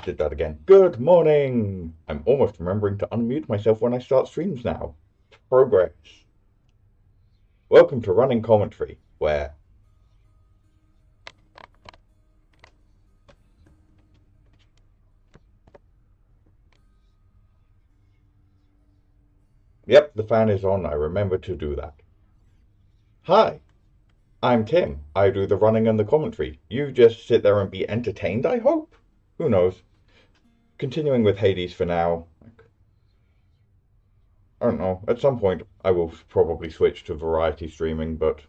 did that again. Good morning! I'm almost remembering to unmute myself when I start streams now. Progress. Welcome to Running Commentary, where... Yep, the fan is on. I remember to do that. Hi, I'm Tim. I do the running and the commentary. You just sit there and be entertained, I hope? Who knows? Continuing with Hades for now. I don't know. At some point, I will probably switch to variety streaming, but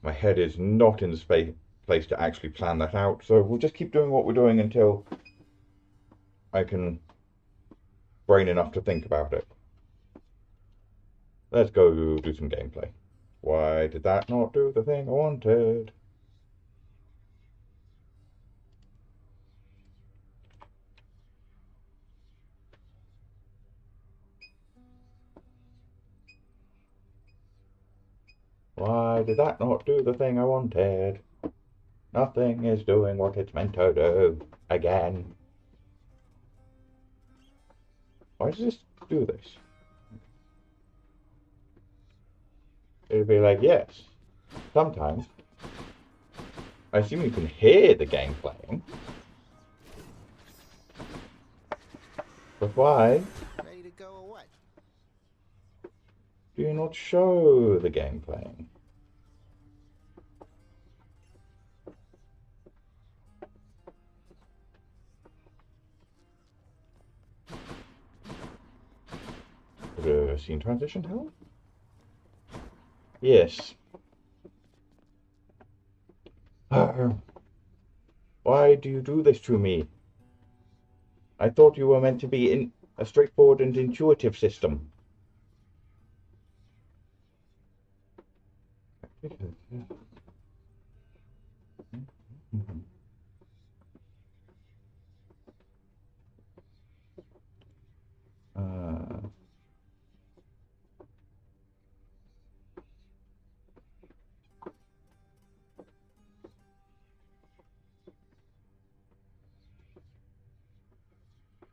my head is not in the place to actually plan that out. So we'll just keep doing what we're doing until I can brain enough to think about it. Let's go do some gameplay. Why did that not do the thing I wanted? Why did that not do the thing I wanted? Nothing is doing what it's meant to do. Again. Why does this do this? It'd be like, yes. Sometimes. I assume you can hear the game playing. But why Ready to go or what? do you not show the game playing? Would a scene transition help? Yes. Why do you do this to me? I thought you were meant to be in a straightforward and intuitive system.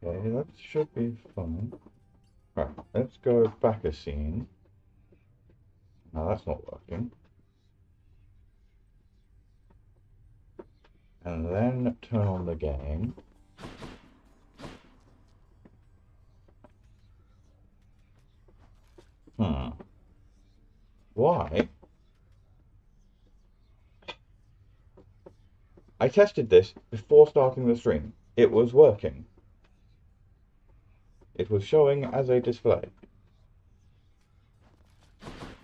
Okay, that should be fine. Right, let's go back a scene. No, that's not working. And then turn on the game. Why? I tested this before starting the stream. It was working. It was showing as a display.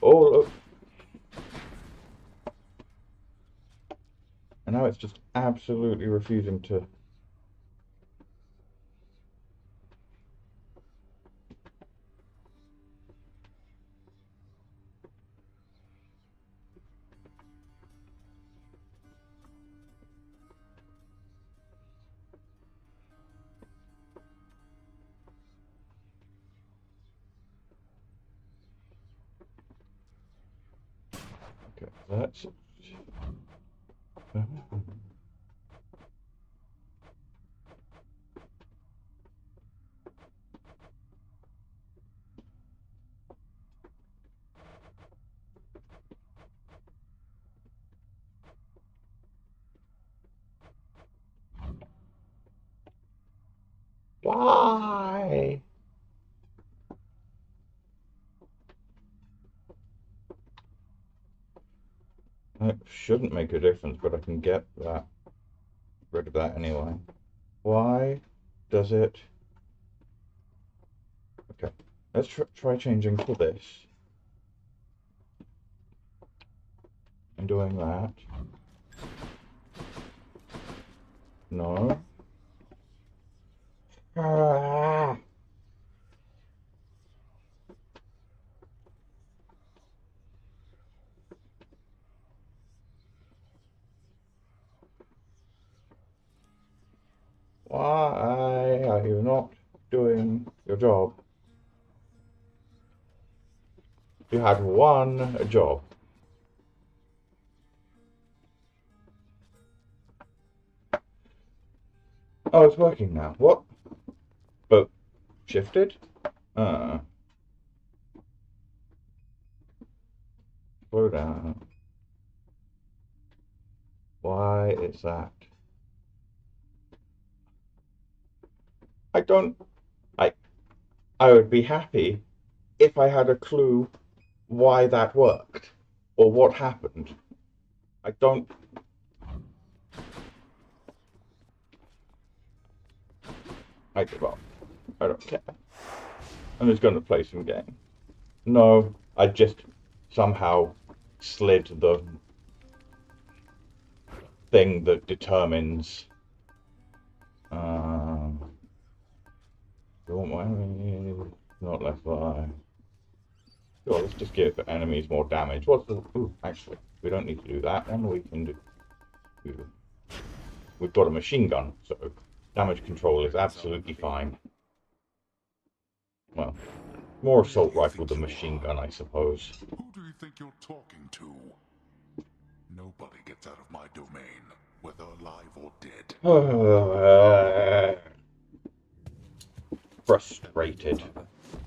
Oh, look. And now it's just absolutely refusing to... Okay, that's... Why? It shouldn't make a difference, but I can get that rid of that anyway. Why does it... Okay, let's try changing to this. And doing that. No. Ah. Why are you not doing your job? You had one job. Oh, it's working now. What? But shifted? Uh, slow down. Why is that? I don't. I I would be happy if I had a clue why that worked or what happened. I don't. I give up. I don't care. I'm just going to play some game. No, I just somehow slid the thing that determines. Don't mind. Not left eye. Sure, let's just give the enemies more damage. What's the? Ooh, actually, we don't need to do that one. We can do. We've got a machine gun, so damage control is absolutely fine. Well, more assault rifle than machine gun, I suppose. Who do you think you're talking to? Nobody gets out of my domain, whether alive or dead. Frustrated.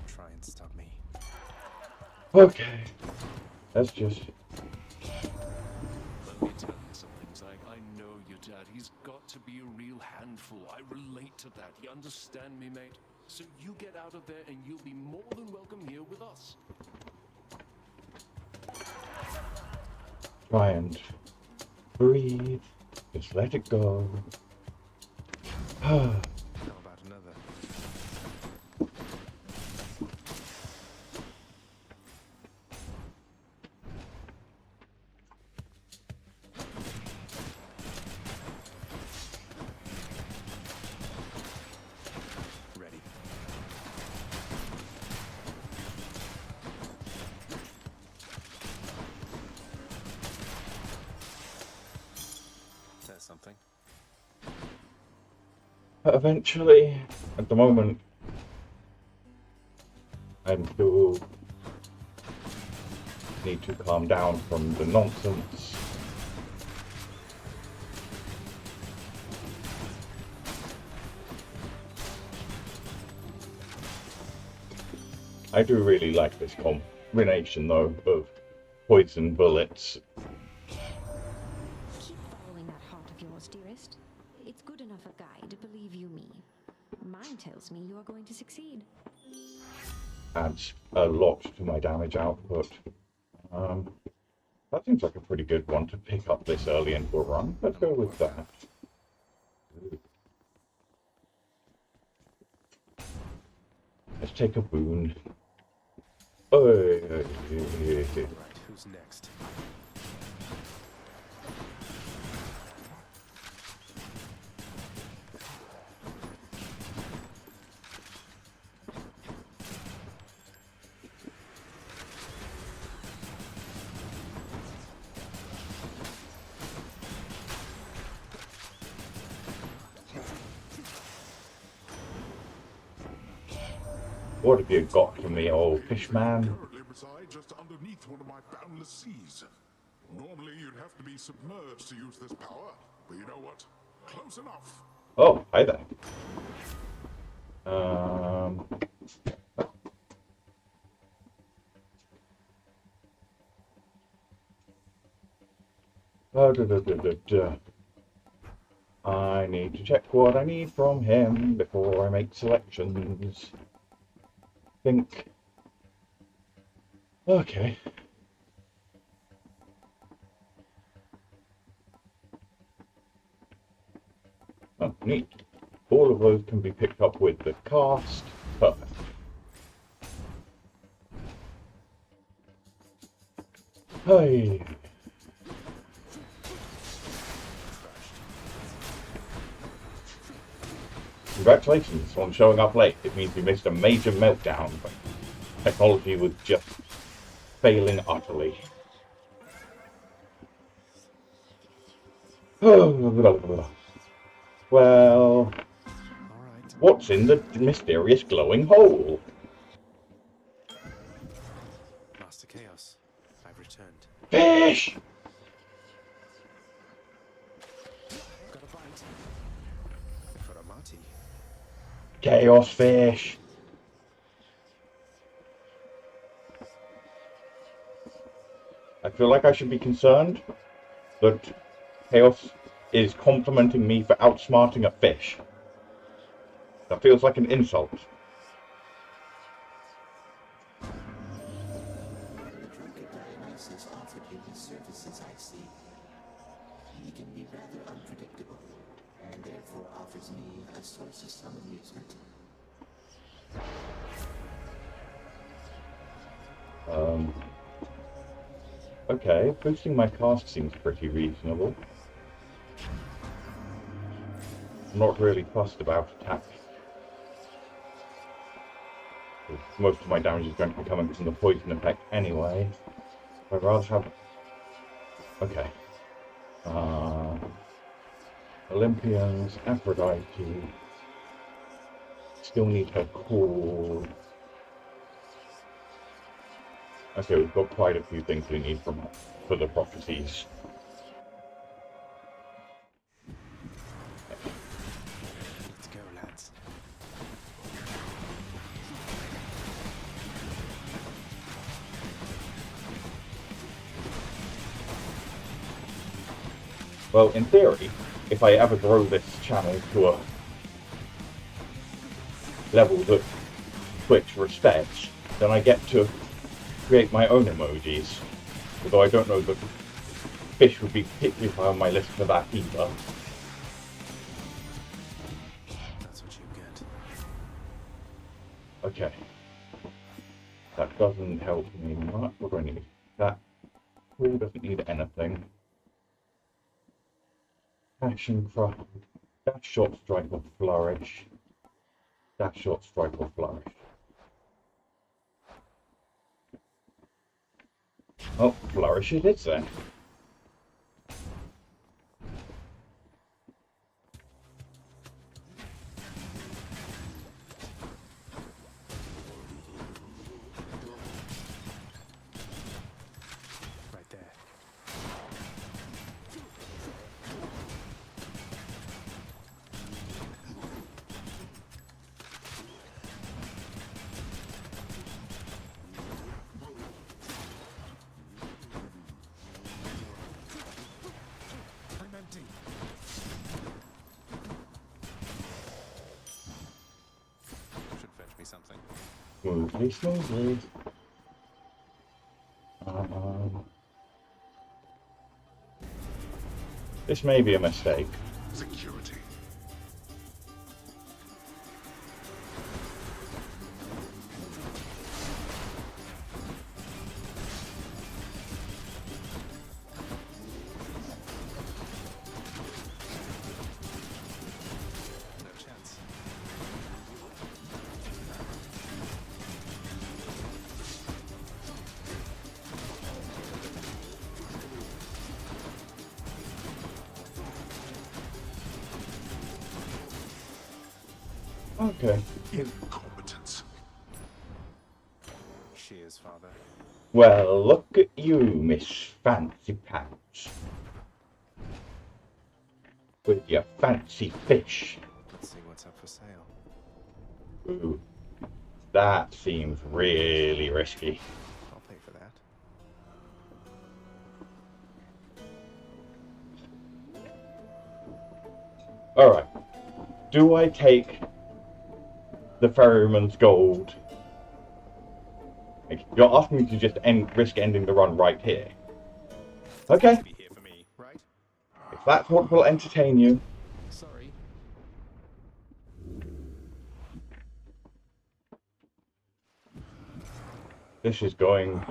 Try and stop me. Okay, let's just. Let me tell you something, Zach. I know your dad. He's got to be a real handful. I relate to that. You understand me, mate? So you get out of there and you'll be more than welcome here with us. Try and breathe. Just let it go. How about another? Ready. There's something. But eventually, at the moment, I do need to calm down from the nonsense. I do really like this combination, though, of poison bullets. Keep following that heart of yours, dearest. It's good enough a guide, believe you me. Mine tells me you are going to succeed. Adds a lot to my damage output. That seems like a pretty good one to pick up this early into a run. Let's go with that. Let's take a boon. Right, who's next? What have you got for me, old fish man? Currently reside just underneath one of my boundless seas. Normally you'd have to be submerged to use this power, but you know what? Close enough. Oh, hi there. I need to check what I need from him before I make selections. Think. Okay. Oh, neat. All of those can be picked up with the cast. Perfect. Hey. Congratulations on showing up late. It means you missed a major meltdown, but technology was just failing utterly. Well, All right. what's in the mysterious glowing hole? Master Chaos, I've returned. Fish! Got a bite. For a party. Chaos fish. I feel like I should be concerned that Chaos is complimenting me for outsmarting a fish. That feels like an insult. Dionysus offered him his services, I see. He can be rather unpredictable, and therefore offers me a source of some amusement. Okay, boosting my cast seems pretty reasonable. I'm not really fussed about attack. Most of my damage is going to be coming from the poison effect anyway. I'd rather have... Okay. Olympians, Aphrodite. Still need her core. Okay, we've got quite a few things we need from for the prophecies. Let's go, lads. Well, in theory, if I ever grow this channel to a level that Twitch respects, then I get to create my own emojis. Although I don't know that fish would be particularly high on my list for that either. That's what you get. Okay. That doesn't help me much. What do I need? That tool doesn't need anything. Passion craft. Dash, shot, strike, or flourish. Dash, shot, strike, or flourish. Oh, flourish it is then. Right there. I'm empty. Should fetch me something. Smoothly, smoothly. This may be a mistake. Security. No chance. Okay. Incompetence. Cheers, father. Well, look at you, Miss Fancy Pants. With your fancy fish. Let's see what's up for sale. Ooh. That seems really risky. I'll pay for that. Alright. Do I take the ferryman's gold? Like, you're asking me to just risk ending the run right here. Okay. Be here for me, right? If that's what will entertain you. Sorry. This is going...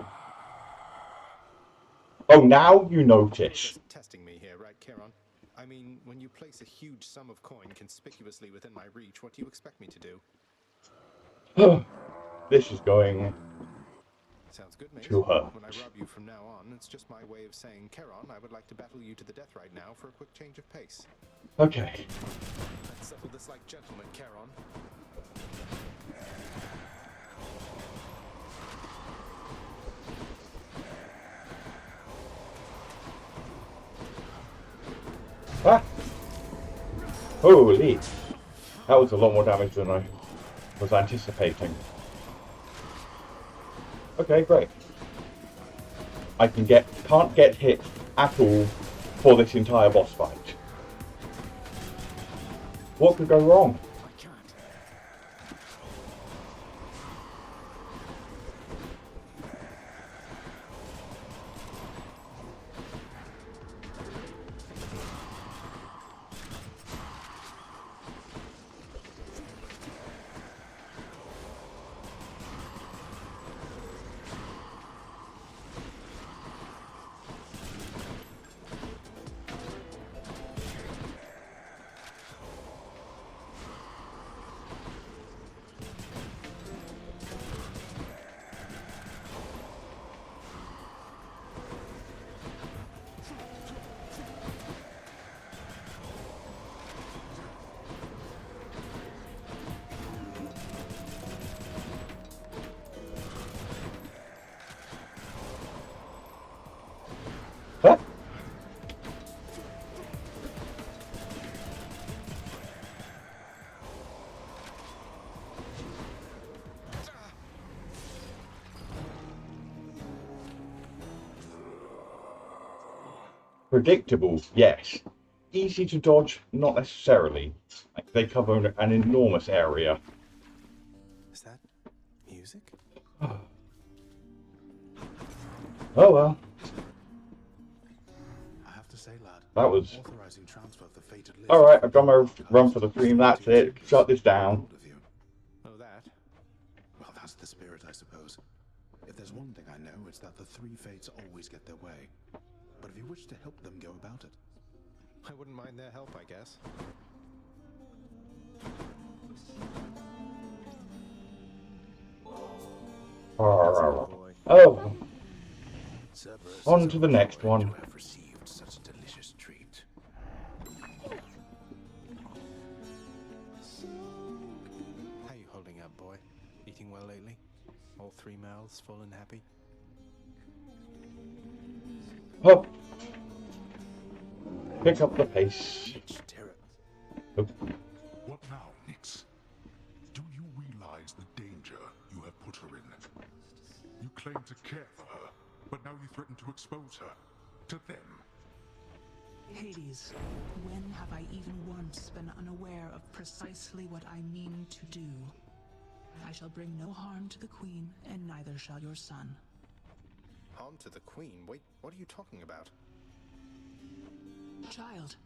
Oh, now you notice. Just testing me here, right, Charon? I mean, when you place a huge sum of coin conspicuously within my reach, what do you expect me to do? This is going... Sounds good, mate. To her. When I rob you from now on, it's just my way of saying, Charon, I would like to battle you to the death right now for a quick change of pace. Okay. Let's settle this like gentlemen, Charon. Ah! Holy! That was a lot more damage than I was anticipating. Okay, great. I can't get hit at all for this entire boss fight. What could go wrong? I can't. Huh? Predictable, yes. Easy to dodge, not necessarily. Like, they cover an enormous area. Is that music? Oh well, I have to say, lad, that was... authorizing transfer of the fated list. Alright, I've done my run for the stream, that's it. Shut this down. Of you. Oh, that? Well, that's the spirit, I suppose. If there's one thing I know, it's that the three fates always get their way. But if you wish to help them go about it, I wouldn't mind their help, I guess. Boy. Oh, Cerberus on is to the next overjoyed one. to have received such a delicious treat. How you holding up, boy? Eating well lately? All three mouths full and happy? Oh. Pick up the pace. Rich terror. Oh. what now, Nyx? Do you realize the danger you have put her in? You claim to care for her, but now you threaten to expose her to them. Hades, when have I even once been unaware of precisely what I mean to do? I shall bring no harm to the Queen, and neither shall your son. Harm to the Queen? Wait, what are you talking about? Child,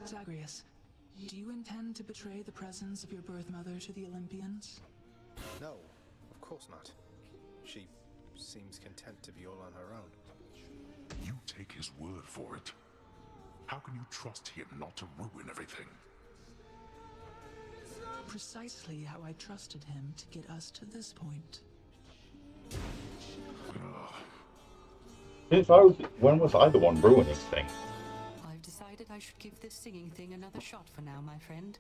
Zagreus, do you intend to betray the presence of your birth mother to the Olympians? No, of course not. She seems content to be all on her own. You take his word for it. How can you trust him not to ruin everything? Precisely how I trusted him to get us to this point. When was I the one ruining things? I've decided I should give this singing thing another shot for now, my friend.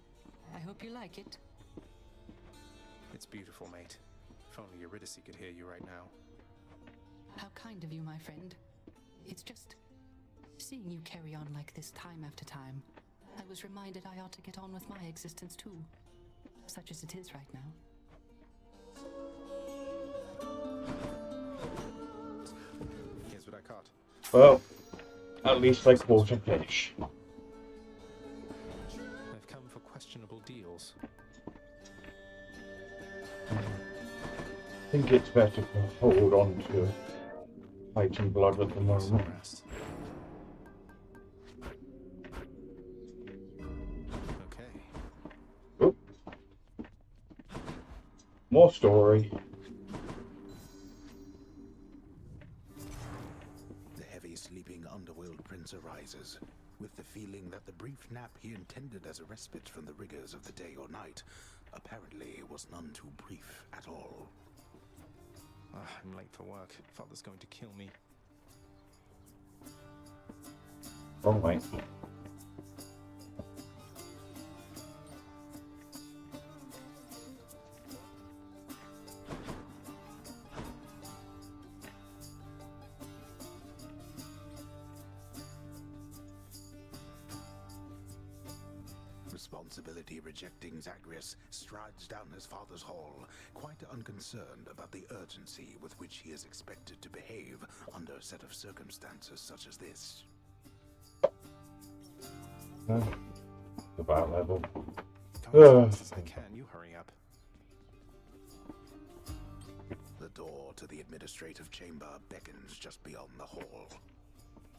I hope you like it. It's beautiful, mate. If only Eurydice could hear you right now. How kind of you, my friend. It's just seeing you carry on like this time after time. I was reminded I ought to get on with my existence too, such as it is right now. Here's what I caught. Well, at least I caught a fish. I've come for questionable deals. I think it's better to hold on to fighting blood at the moment. Rest. Okay. Oop. More story. The heavy sleeping underworld prince arises, with the feeling that the brief nap he intended as a respite from the rigors of the day or night apparently was none too brief at all. I'm late for work. Father's going to kill me. Wrong way. responsibility-rejecting Zagreus strides down his father's hall, quite unconcerned about the urgency with which he is expected to behave under a set of circumstances such as this. About level. Go as fast as I can. You hurry up. The door to the administrative chamber beckons just beyond the hall.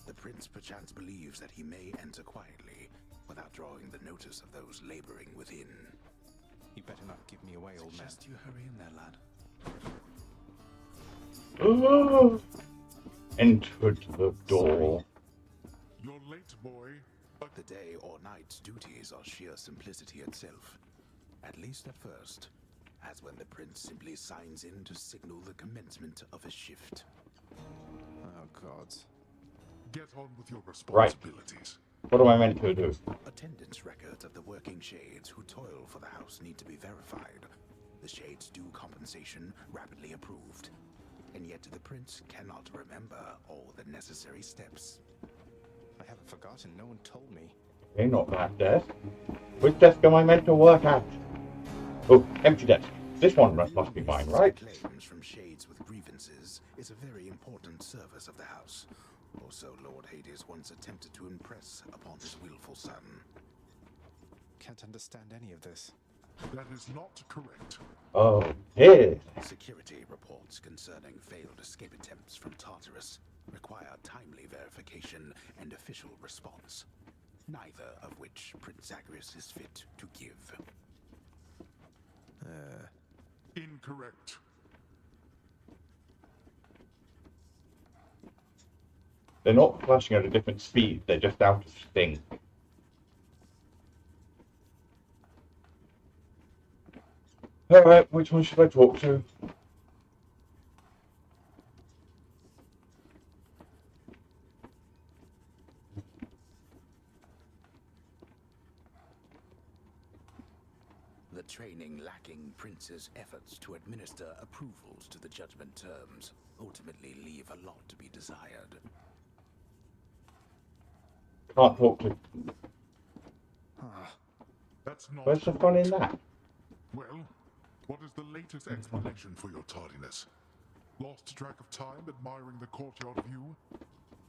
The prince perchance believes that he may enter quietly, without drawing the notice of those laboring within. You better not give me away, old man. Just you hurry in there, lad. Entered the door. You're late, boy. But The day or night's duties are sheer simplicity itself, at least at first, as when the prince simply signs in to signal the commencement of a shift. Oh, gods. get on with your responsibilities. What am I meant to do? Attendance records of the working shades who toil for the house need to be verified. The shades' due compensation rapidly approved. And yet the prince cannot remember all the necessary steps. I haven't forgotten. No one told me. Okay, not that desk. Which desk am I meant to work at? Oh, empty desk. This one must be mine, right? Claims from shades with grievances is a very important service of the house. Also, Lord Hades once attempted to impress upon his willful son. Can't understand any of this. That is not correct. Oh, here. Security reports concerning failed escape attempts from Tartarus require timely verification and official response, neither of which Prince Zagreus is fit to give. Incorrect. They're not flashing at a different speed, they're just out of sync. Alright, which one should I talk to? The training lacking Prince's efforts to administer approvals to the judgment terms ultimately leave a lot to be desired. Can't talk to. That's not Where's the correct. fun in that? Well, what is the latest explanation for your tardiness? Lost track of time admiring the courtyard view?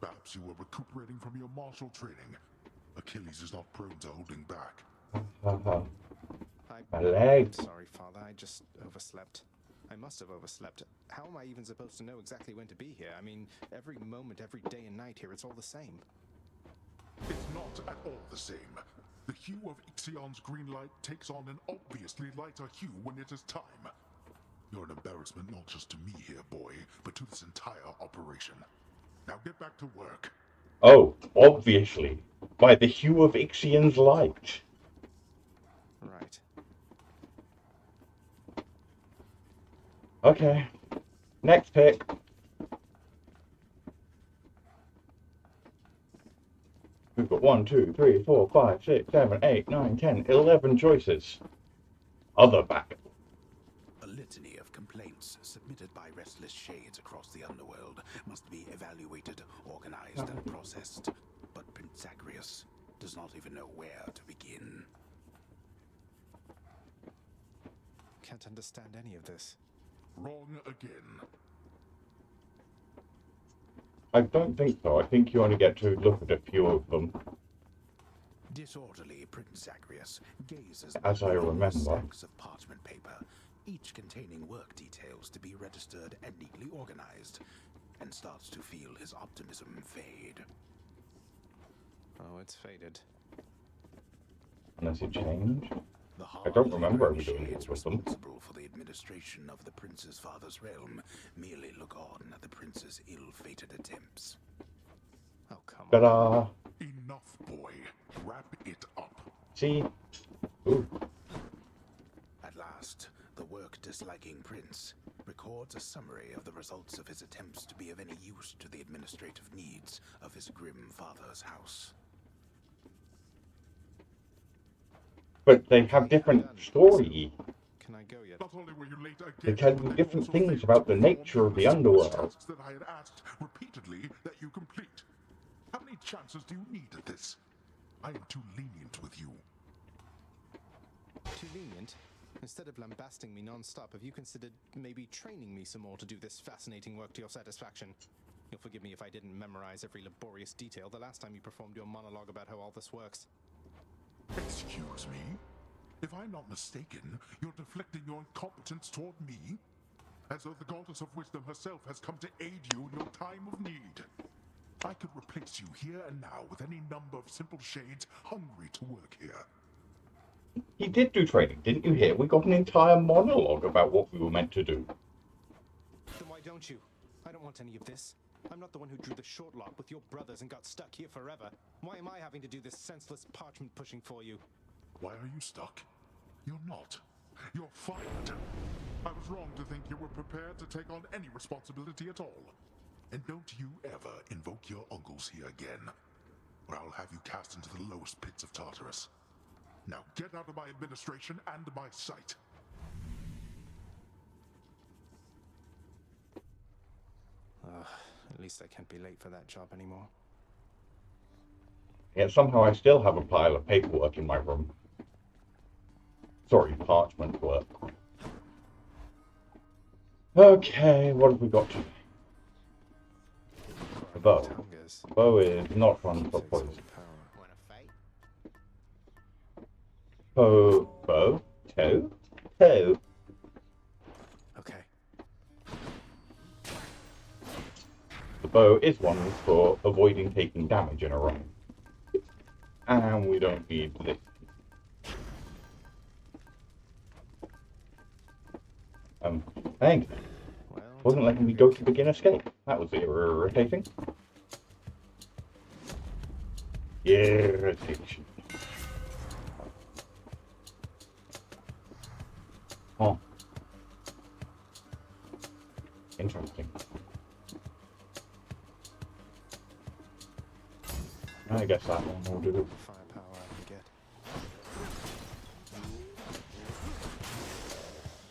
Perhaps you were recuperating from your martial training. Achilles is not prone to holding back. My leg. I'm sorry, Father. I just overslept. I must have overslept. How am I even supposed to know exactly when to be here? I mean, every moment, every day and night here, it's all the same. It's not at all the same. The hue of Ixion's green light takes on an obviously lighter hue when it is time. You're an embarrassment not just to me here, boy, but to this entire operation. Now get back to work. Oh, obviously. By the hue of Ixion's light. Right. Okay. Next pick. We've got 1, 2, 3, 4, 5, 6, 7, 8, 9, 10, 11 choices. Other back. A litany of complaints submitted by restless shades across the underworld must be evaluated, organized, and processed. But Prince Zagreus does not even know where to begin. Can't understand any of this. Wrong again. I don't think so. I think you only get to look at a few of them. Disorderly Prince Zagreus gazes As I at remember. stacks of parchment paper, each containing work details to be registered and neatly organized, and starts to feel his optimism fade. Oh, it's faded. Unless it changed. The I don't remember hard-laboring ever doing shades it with them. responsible for the administration of the prince's father's realm merely look on at the prince's ill-fated attempts. Oh, come on. Ta-da! Enough, boy. Wrap it up. See? Ooh. At last, the work-disliking prince records a summary of the results of his attempts to be of any use to the administrative needs of his grim father's house. But they have different story. Can I go yet? Not only were you late again, They tell but you you different also things failed about to the perform nature of the numerous underworld. tasks that I had asked repeatedly that you complete. How many chances do you need at this? I am too lenient with you. too lenient? Instead of lambasting me non-stop, have you considered maybe training me some more to do this fascinating work to your satisfaction? You'll forgive me if I didn't memorize every laborious detail the last time you performed your monologue about how all this works. Excuse me? If I'm not mistaken, you're deflecting your incompetence toward me? As though the goddess of wisdom herself has come to aid you in your time of need. I could replace you here and now with any number of simple shades hungry to work here. He did do training, didn't you hear? We got an entire monologue about what we were meant to do. Then why don't you? I don't want any of this. I'm not the one who drew the short lot with your brothers and got stuck here forever. Why am I having to do this senseless parchment pushing for you? Why are you stuck? You're not. You're fired. I was wrong to think you were prepared to take on any responsibility at all. And don't you ever invoke your uncles here again, or I'll have you cast into the lowest pits of Tartarus. Now get out of my administration and my sight. At least I can't be late for that job anymore. Yet somehow I still have a pile of paperwork in my room. Sorry, parchment work. Okay, what have we got? A bow. Bow is not run for poison. Wanna fight? Bow? Toe? Okay. The bow is one for avoiding taking damage in a run. And we don't need this. Thanks. Well, Wasn't letting me go to begin escape. That was irritating. Irritation. Oh. Interesting. I guess that one will do. firepower I can get.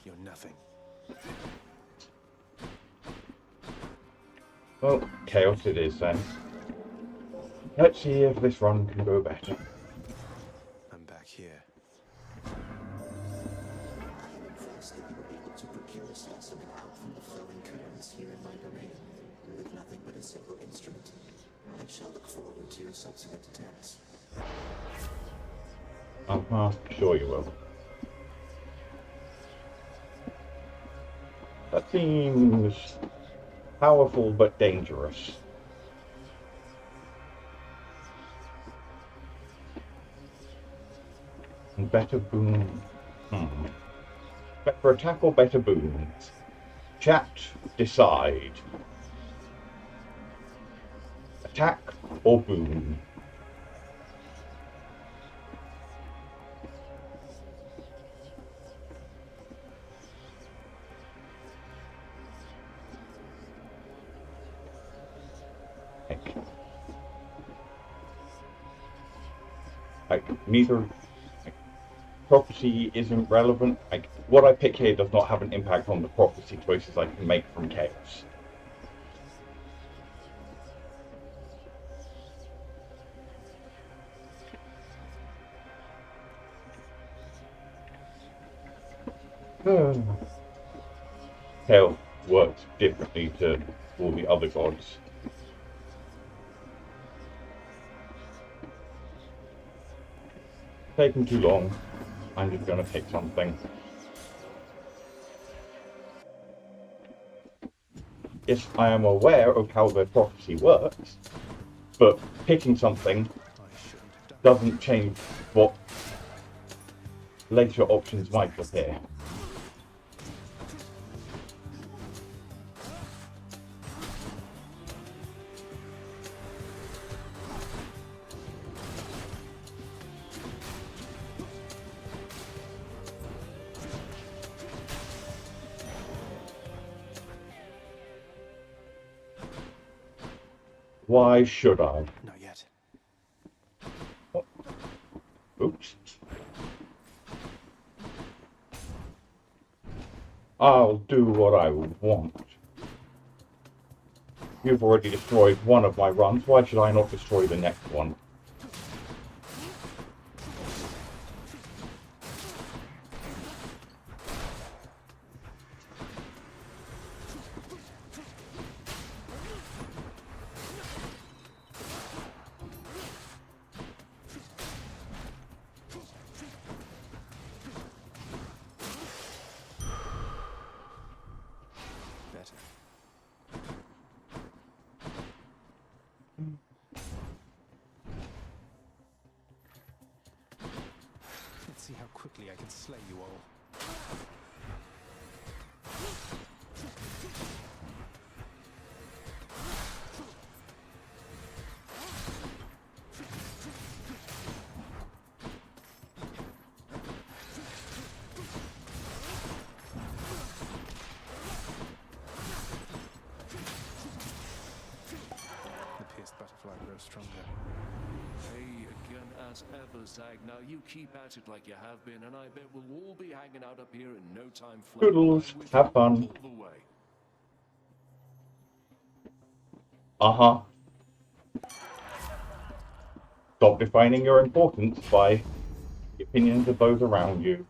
You're nothing. Well, chaos it is then. Let's see if this run can go better. I'm back here. I am impressed that you were able to procure a specimen out from the flowing currents here in my domain, with nothing but a simple instrument. I shall look forward to your subsequent attempts. Sure you will. That seems powerful but dangerous. Better boon. Better attack or better boon? Chat, decide. Attack or boon? Heck. Like, neither prophecy isn't relevant. Like, what I pick here does not have an impact on the prophecy choices I can make from chaos. Hell works differently to all the other gods. Taking too long. I'm just gonna pick something. Yes, I am aware of how the prophecy works, but picking something doesn't change what later options might appear. Why should I? Not yet. Oh. Oops. I'll do what I want. You've already destroyed one of my runs, why should I not destroy the next one? Let's see how quickly I can slay you all. The pierced butterfly grows stronger. Hey, again as ever, Zag. Now you keep at it like you have been, and I bet we'll all be hanging out up here in no time flat. Toodles, I'm with have you fun. all the way. Uh-huh. Stop defining your importance by the opinions of those around you,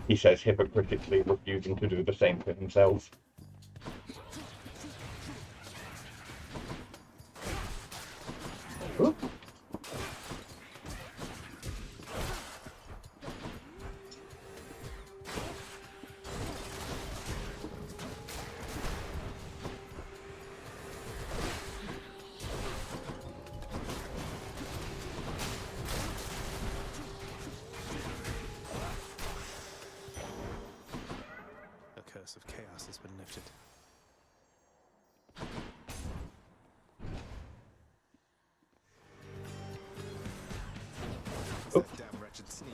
he says hypocritically, refusing to do the same for himself. Ooh. The curse of chaos has been lifted. It's that damn wretched sneak.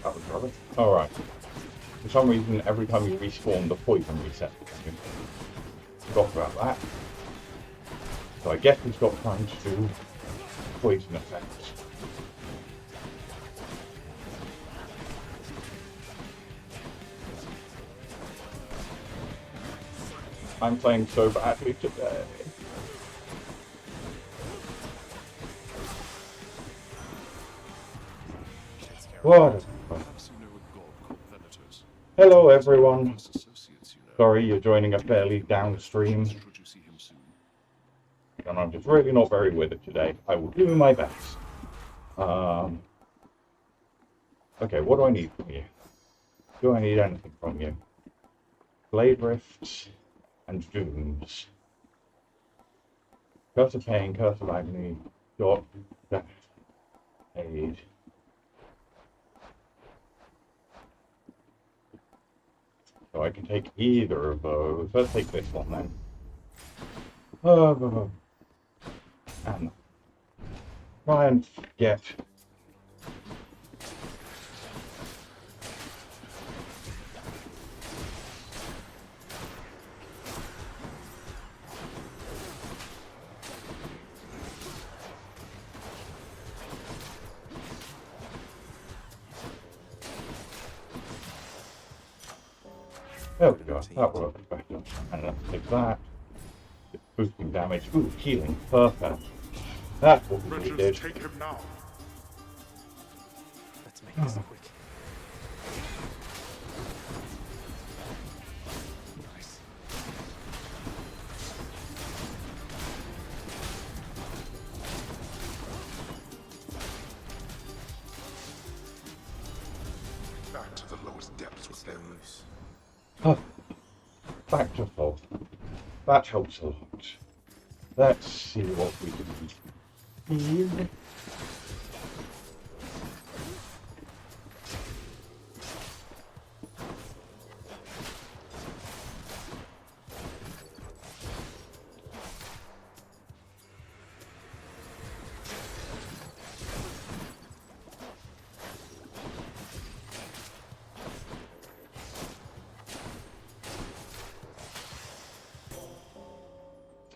That was rubbish. Alright. For some reason, every time you respawn, the poison resets. Forgot about that. So I guess he's got time to do poison effects. I'm playing so badly today. What? Perhaps you know a god called Venatos. Hello everyone. Close associates, you know. Sorry, you're joining a fairly downstream, Should you see him soon? and I'm just really not very with it today. I will do my best. Okay, what do I need from you? Do I need anything from you? Blade Rifts and Dooms. Curse of Pain, Curse of Agony, Dot, Death, Aid. So I can take either of those. Let's take this one then. And try and get there we go, that works better. And let's take that. It's boosting damage. Ooh, healing, perfect. That's what we needed. Wretches, take him now. Let's make this quick. Nice. Back to the lowest depths with them. Oh, back to full. That helps a lot. Let's see what we can do.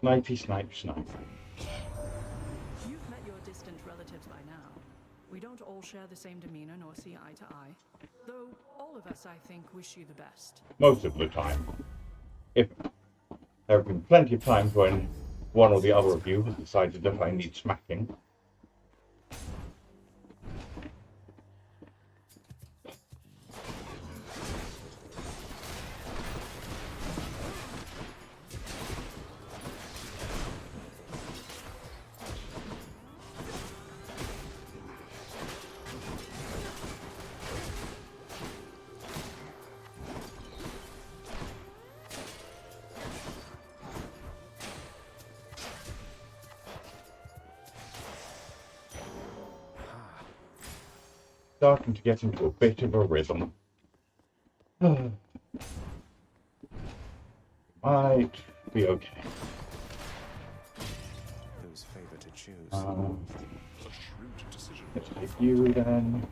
Snipey, snipe, snipe. You've met your distant relatives by now. We don't all share the same demeanor nor see eye to eye. Though all of us, I think, wish you the best. Most of the time. If there have been plenty of times when one or the other of you has decided that I need smacking. Starting to get into a bit of a rhythm. Might be okay. Whose favor to choose? A shrewd decision. Let's take you then.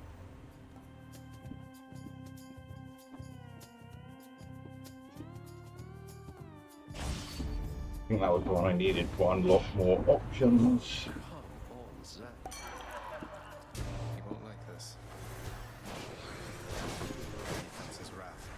I think that was the one I needed to unlock more options. Come on, Zack. He won't like this. That's his wrath.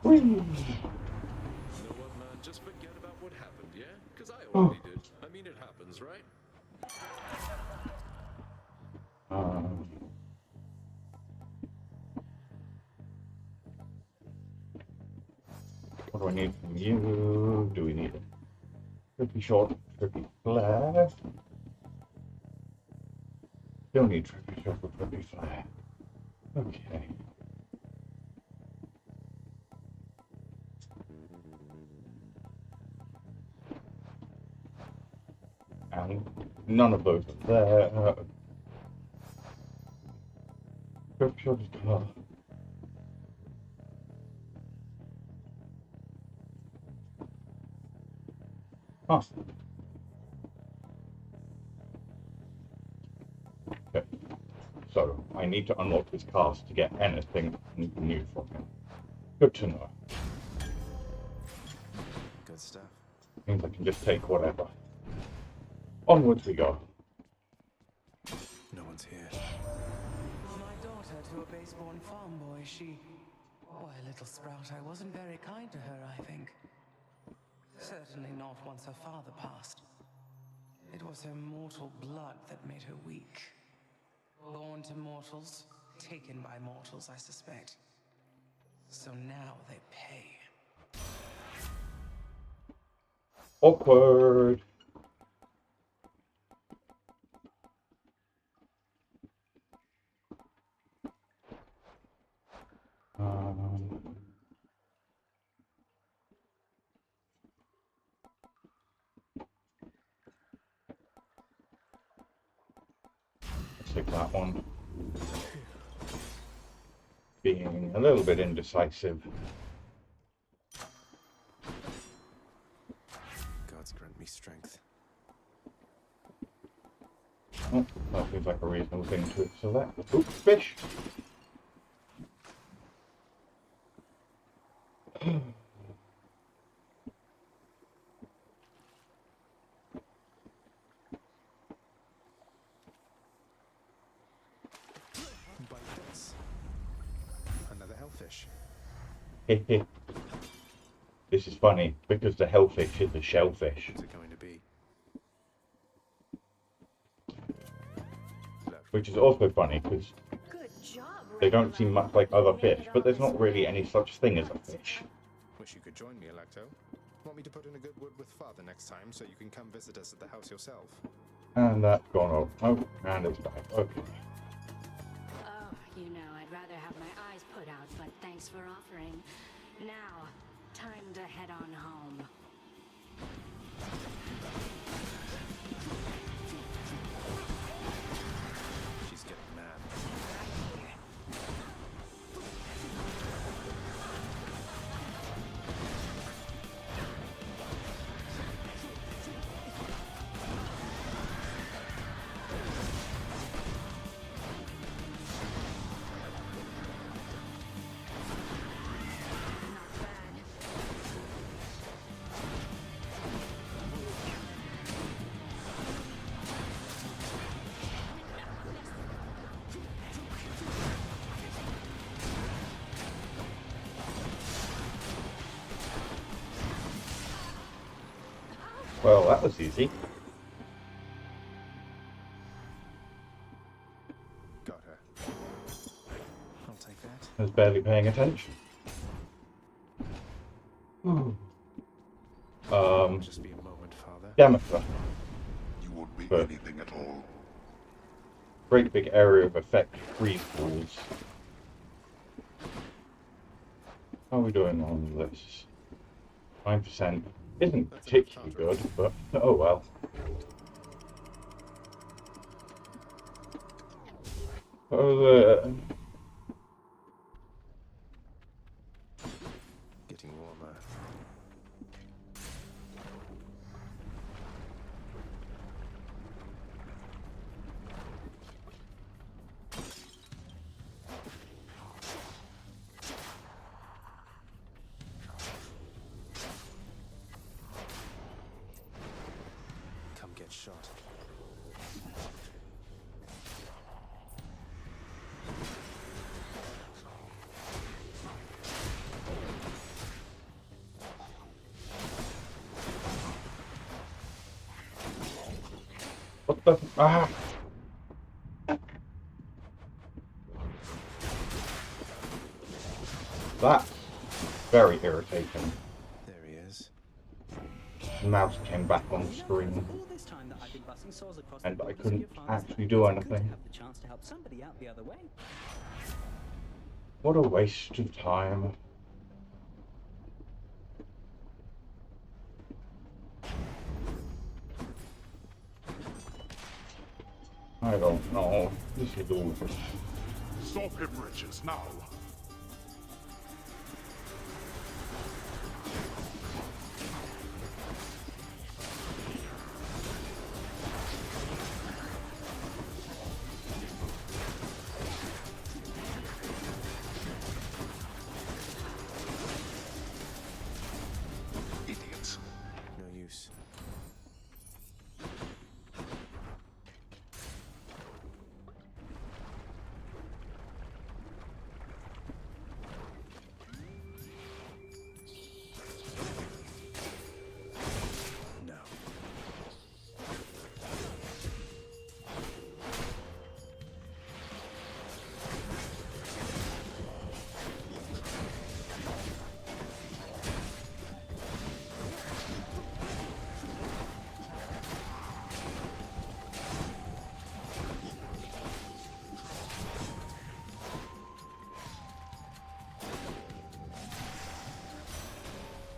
You know what, man? Just forget about what happened, yeah? Because I already did. I mean, it happens, right? What do I need from you? Do we need a trippy shot, trippy flare? Still need trippy shot or trippy flare. Okay. And none of those are there. Trippy shot is gone. Huh. Okay. So, I need to unlock his cast to get anything new from him. Good to know. Good stuff. Means I can just take whatever. Onwards we go. No one's here. My daughter to a base-born farm boy, Why, little sprout, I wasn't very kind to her, I think. Certainly not once her father passed. It was her mortal blood that made her weak. Born to mortals, taken by mortals, I suspect. So now they pay. Awkward. Let's take that one. Being a little bit indecisive. Gods grant me strength. Oh, that seems like a reasonable thing to select. Oops, fish! Bite this. Another hellfish. This is funny, because the hellfish is a shellfish. What's it going to be? Which is also funny, because Good job. they don't seem much like other fish, but there's not really any such thing as a fish. Wish you could join me, Electo. Want me to put in a good word with Father next time so you can come visit us at the house yourself? And that's gone up. Oh, and it's back. Okay. Oh, you know, I'd rather have my eyes put out, but thanks for offering. Now, time to head on home. She's getting mad. Well, that was easy. barely paying attention. Just be a moment, Father. Demeter. You won't be But- anything at all. Great big area of effect freeze falls. How are we doing on this? 9% isn't particularly good, but oh well. Oh, Getting warmer. Come get shot. what the? Ah! That's very irritating. There he is. The mouse came back on screen, All this time that I've been busting swords across and the I borders of couldn't your father's actually land, do it's good to anything. have the chance to help somebody out the other way. What a waste of time. I don't know. This is all. Stop him, Bridges, now! Idiots. No use. No.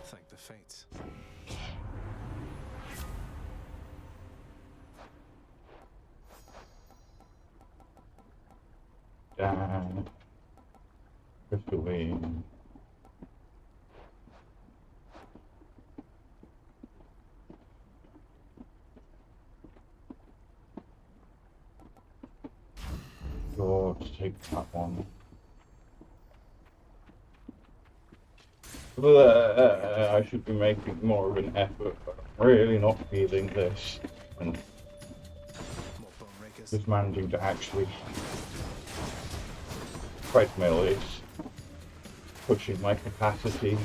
Thank the fates. Dan. Crystalline. Let's take that one. I should be making more of an effort, but I'm really not feeling this. And More bone rakers. just managing to actually treadmill is pushing my capacity.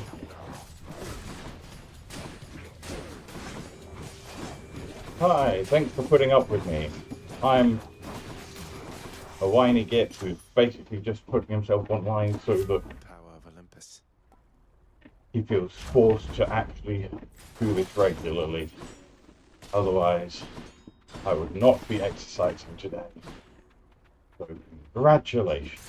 Hi, thanks for putting up with me. I'm a whiny git who's basically just putting himself online so that Power of Olympus. he feels forced to actually do this regularly. Otherwise, I would not be exercising today. So, congratulations.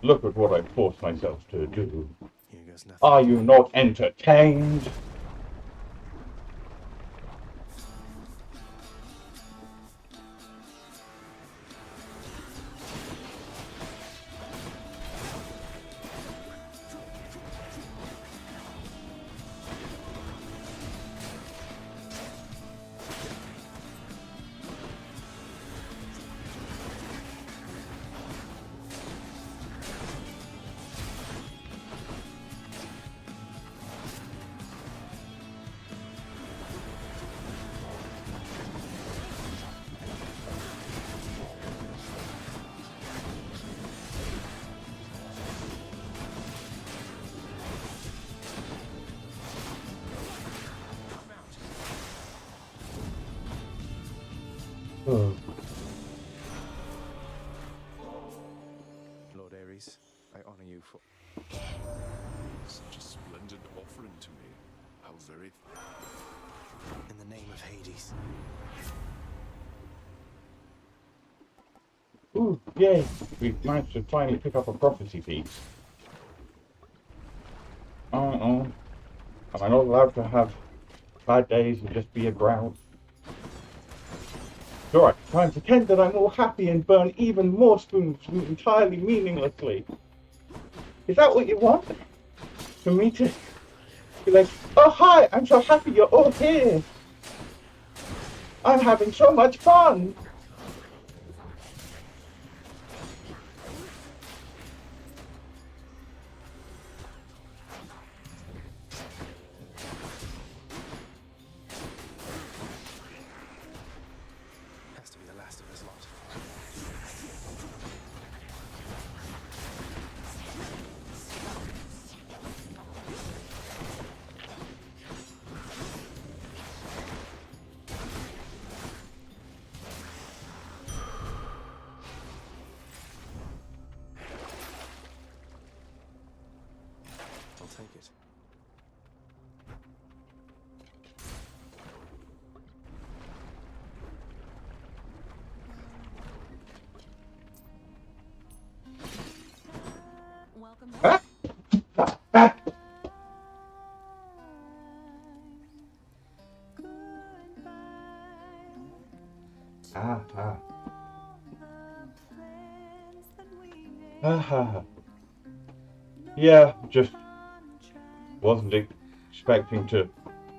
Look at what I forced myself to do. Here goes nothing. Are you not entertained? please. I honor you for... Such a splendid offering to me. How very... In the name of Hades. Ooh, yay! We've managed to finally pick up a prophecy piece. Am I not allowed to have bad days and just be a ground? Alright, time to pretend that I'm all happy and burn even more spoons entirely meaninglessly. Is that what you want? For me to be like, oh hi, I'm so happy you're all here. I'm having so much fun. Has to be the last of his lot. I'll take it. Welcome Ah! back. Ah! Ah, ah. Ah, yeah, just wasn't expecting to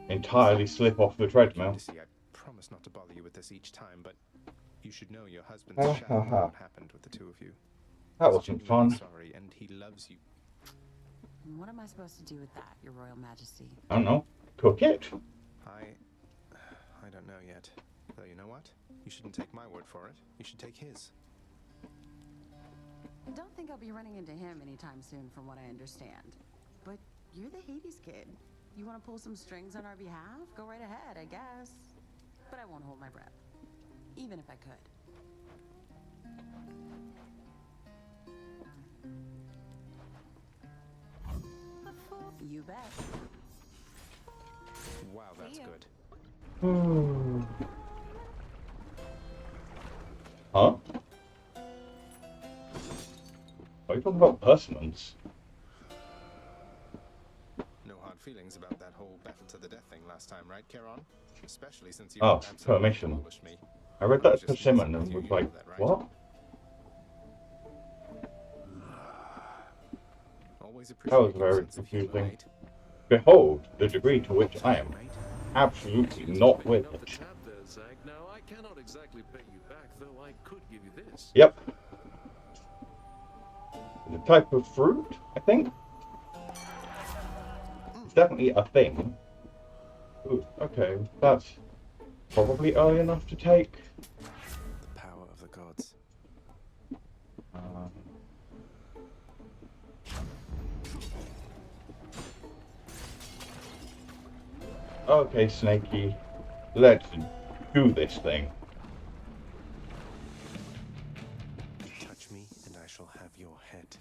entirely slip off the treadmill. To see, I promise not to bother you with this each time, but you should know your husband's Ah, shadow ha, ha. what happened with the two of you. That He's wasn't genuinely fun. Sorry, and he loves you. What am I supposed to do with that, Your Royal Majesty? I don't know. Cook it? I don't know yet. Though you know what? You shouldn't take my word for it. You should take his. Don't think I'll be running into him anytime soon, from what I understand. But you're the Hades kid. You want to pull some strings on our behalf? Go right ahead, I guess. But I won't hold my breath. Even if I could. You bet. Wow, that's good. Huh? Are you talking about persimmons? No hard feelings about that whole battle to the death thing last time, right, Charon? Especially since you Oh, absolutely permission. demolished me. I read I was that just persimmon messing and with you, was you know like, that, right? what? Always That was appreciate your very sense of humor, confusing. mate. Behold the degree to which I am absolutely not Picking with up the it. tab there, Zach. Now, I cannot exactly pay you back, though I could give you this. Yep. The type of fruit, I think. It's definitely a thing. Ooh, okay, that's probably early enough to take. The power of the gods. Okay, Snakey, let's do this thing. Touch me, and I shall have your head.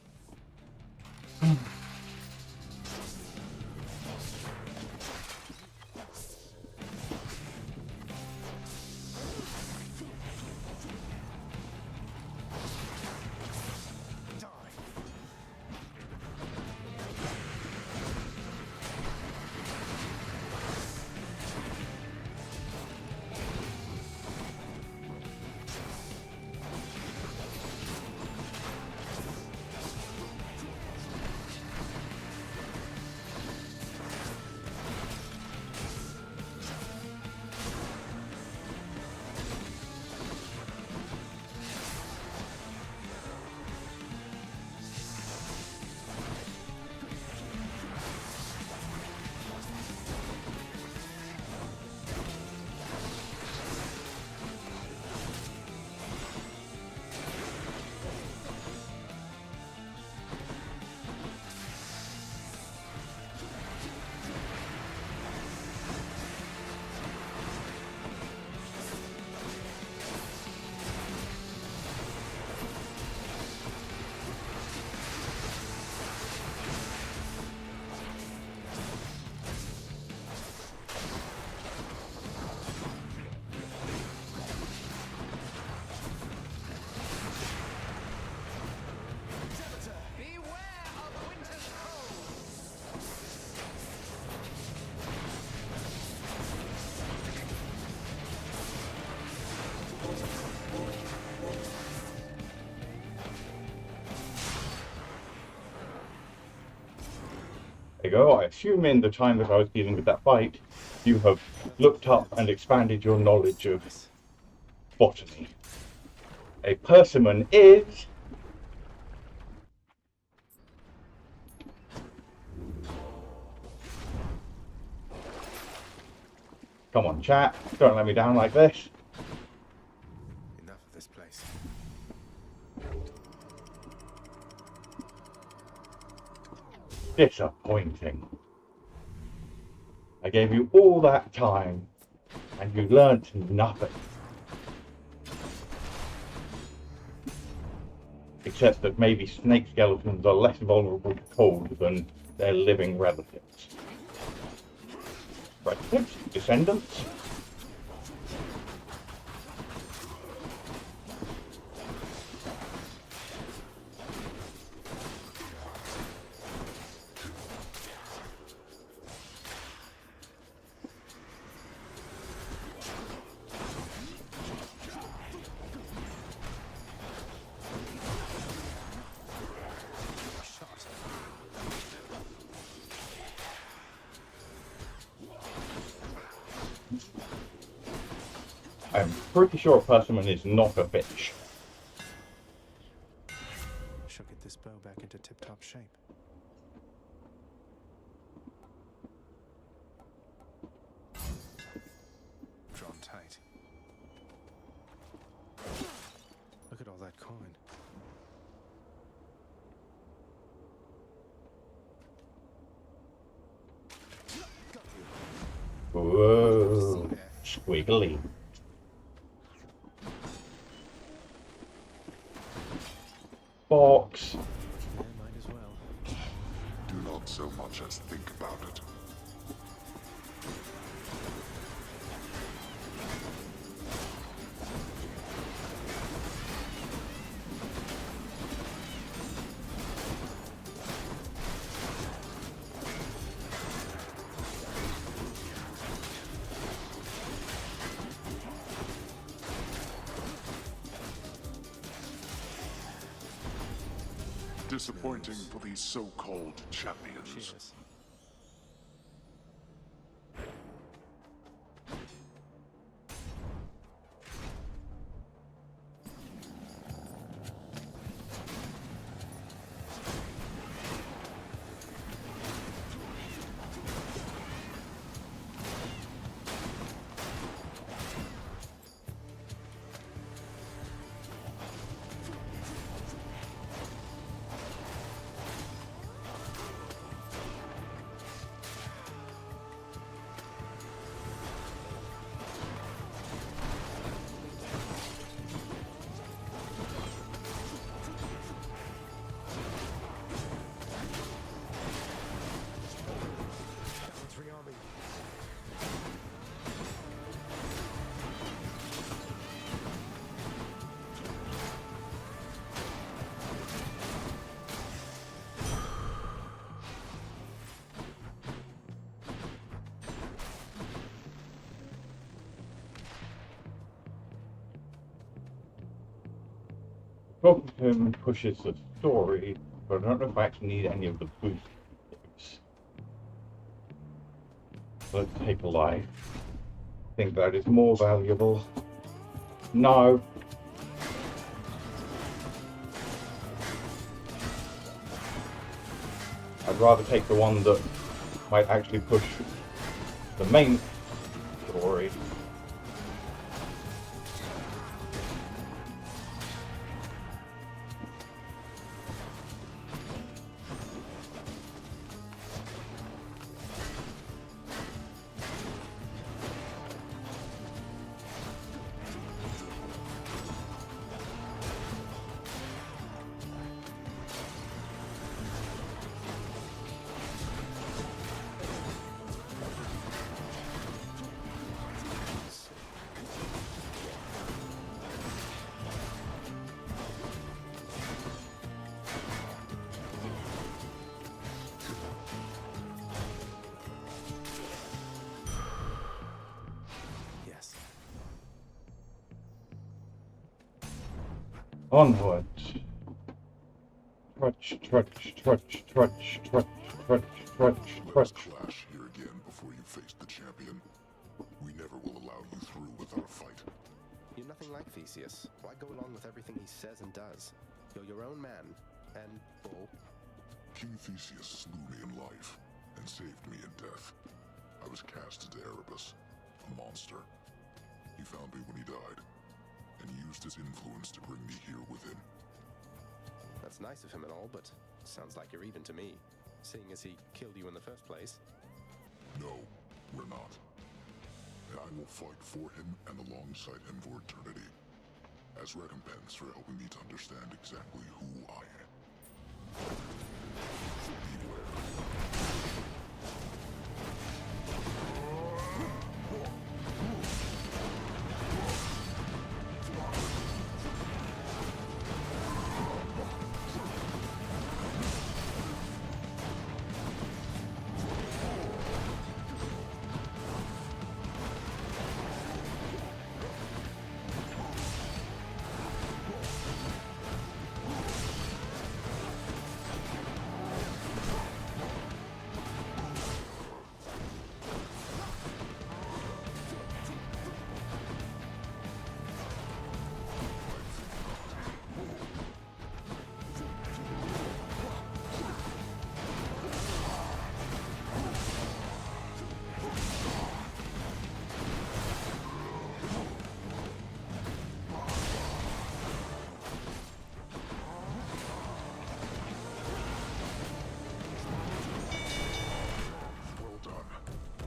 There you go. I assume in the time that I was dealing with that fight, you have looked up and expanded your knowledge of botany. A persimmon is... Come on, chat. Don't let me down like this. Enough of this place. Disappointing. I gave you all that time, and you learnt nothing. Except that maybe snake skeletons are less vulnerable to cold than their living relatives. Relatives? Descendants? I'm pretty sure a persimmon is not a fish. Shall get this bow back into tip-top shape. Drawn tight. Look at all that coin. Whoa, squiggly. Box. Yeah, might as well. Do not so much as think about it. Disappointing for these so-called champions. Cheers. Talking to him pushes the story, but I don't know if I actually need any of the boosts. Let's take a life. I think that is more valuable. No. I'd rather take the one that might actually push the main story. Onwards. trudge, trudge, trudge, trudge, trudge, trudge, trudge, Let us trudge. clash here again before you face the champion. We never will allow you through without a fight. You're nothing like Theseus. Why go along with everything he says and does? You're your own man. And bull. King Theseus slew me in life and saved me in death. I was cast into Erebus, a monster. He found me when he died, and used his influence to bring me here with him. That's nice of him and all, but sounds like you're even to me, seeing as he killed you in the first place. No, we're not. And I will fight for him and alongside him for eternity, as recompense for helping me to understand exactly who I am. Beware.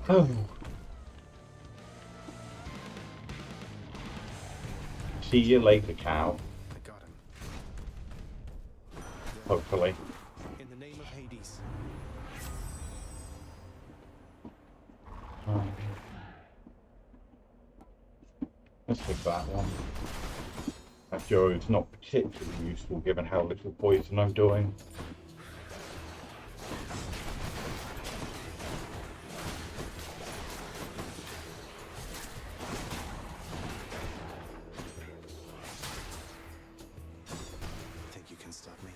Oh. See you later, cow. I got him. Hopefully. In the name of Hades. Let's take that one. That Joe's not particularly useful given how little poison I'm doing. Think you can stop me?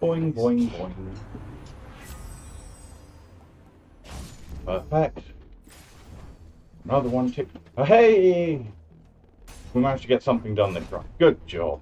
Boing, boing, boing. Perfect. Another one tick. Oh, hey! We managed to get something done this run. Good job.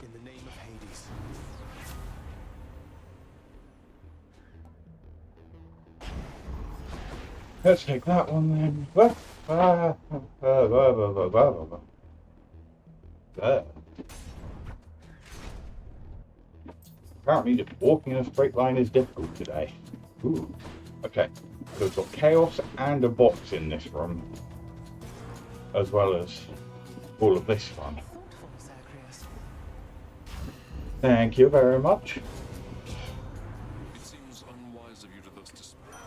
In the name of Hades. Let's take that one then. There. Apparently just walking in a straight line is difficult today. Ooh. Okay, so we've got chaos and a box in this room, as well as all of this fun. Thank you very much. It seems unwise of you to thus despair.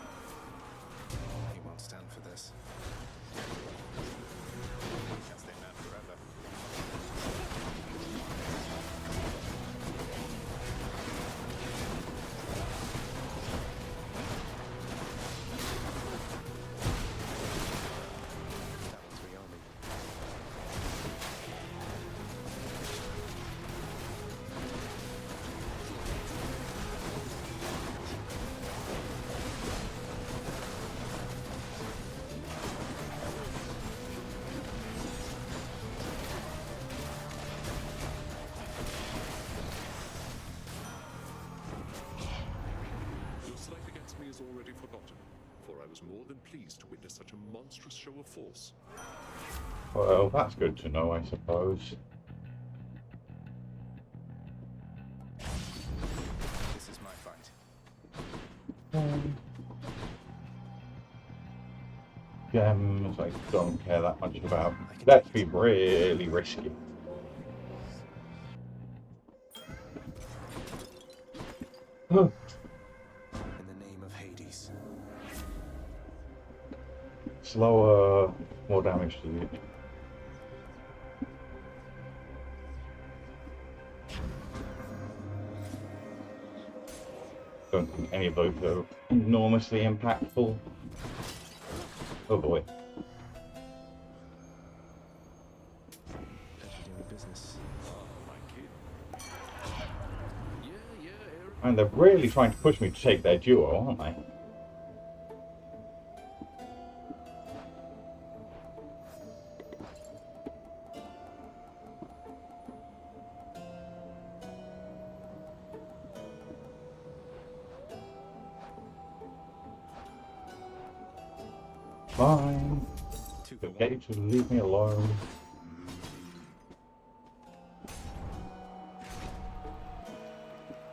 He won't stand for this. Can't stay mad forever. That one's Ryomi. was more than pleased to witness such a monstrous show of force. Well, that's good to know, I suppose. This is my fight. Gems I don't care that much about. Let's be really risky. In the name of Hades. Slower, more damage to you. Don't think any of those are enormously impactful. Oh boy. Business. And they're really trying to push me to take their duo, aren't they? Fine. It's okay to leave me alone.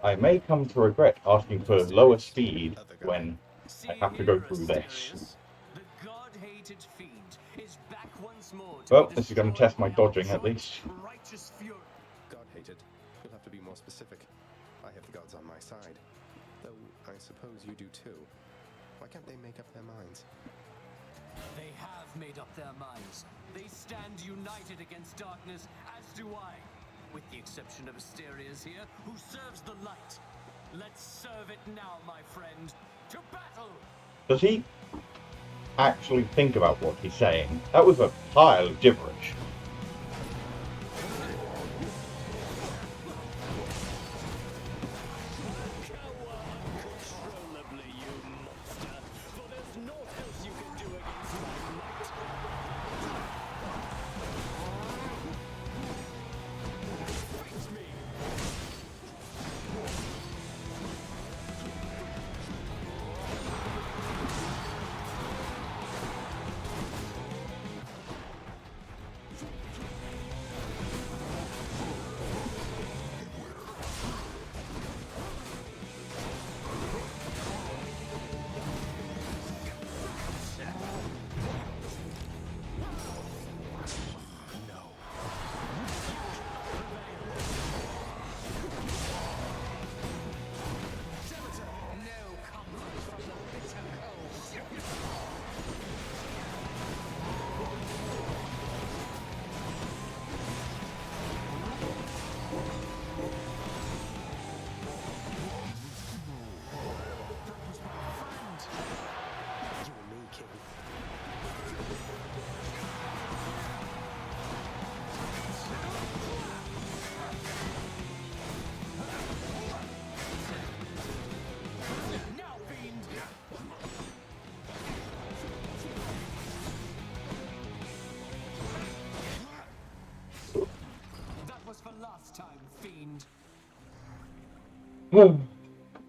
I may come to regret asking for lower speed when I have to go through this. Well, this is going to test my dodging at least. God-hated. You'll have to be more specific. I have the gods on my side. Though, I suppose you do too. Why can't they make up their minds? They have made up their minds. They stand united against darkness, as do I. With the exception of Asterius here, who serves the light. Let's serve it now, my friend. To battle! Does he actually think about what he's saying? That was a pile of gibberish.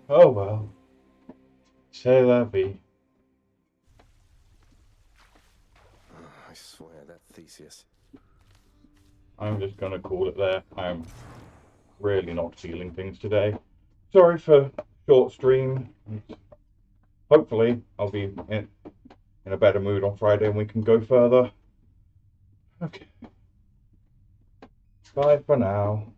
Oh well. C'est la vie. I swear, that Theseus. I'm just gonna call it there. I'm really not feeling things today. Sorry for short stream. Hopefully I'll be in a better mood on Friday and we can go further. Okay. Bye for now.